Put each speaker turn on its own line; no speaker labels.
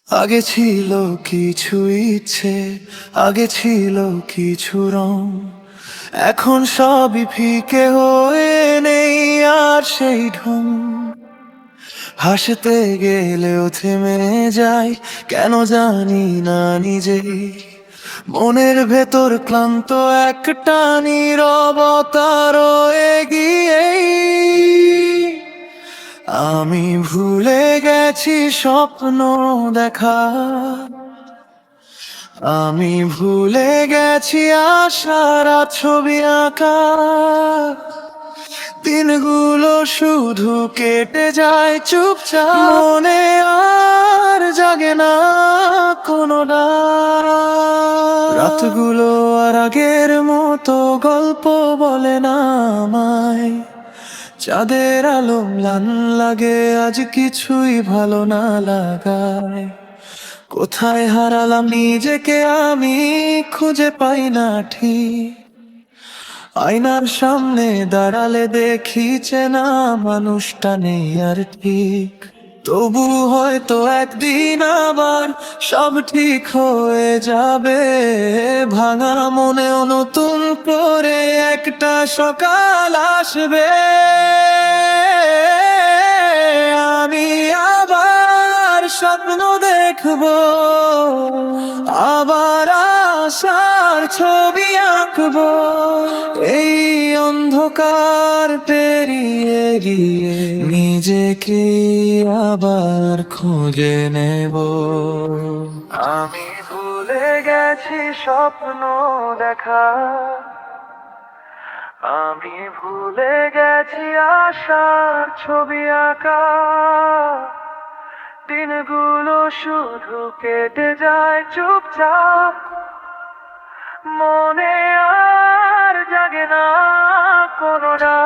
আগে ছিল কিছু ইচ্ছে, আগে ছিল কিছু রং, এখন সবই ফিকে হয়ে নেই আর সেই ঢং। হাসতে গেলেও থেমে যাই, কেন জানি না নিজেই। মনের ভেতর ক্লান্ত একটা নীরবতা রয়ে গিয়েই। আমি ভুলে গেছি স্বপ্ন দেখা, আমি ভুলে গেছি আশার ছবি আঁকা। দিনগুলো শুধু কেটে যায় চুপচাপ, মনে আর জাগে না কোনো ডাক। রাতগুলো আর আগের মতো গল্প বলে না আমায়, চাঁদের আলো ম্লান লাগে আজ কিছুই ভালো না লাগায়। কোথায় হারালাম নিজেকে আমি খুঁজে পাই না ঠিক, আয়নার সামনে দাঁড়ালে দেখি চেনা মানুষটা নেই আর ঠিক। তবু হয়তো একদিন আবার সব ঠিক হয়ে যাবে, ভাঙা মনেও নতুন করে একটা সকাল আসবে। আমি আবার স্বপ্ন দেখবো, আবার আশার ছবি আঁকবো, এই অন্ধকার পেরিয়ে গিয়ে নিজেকে আবার খুঁজে নেব। আমি ভুলে গেছি স্বপ্ন দেখা, আমি ভুলে গেছি আশার ছবি আঁকা। দিনগুলো শুধু কেটে যায় চুপচাপ, মনে আর জাগে না কোনো ডাক।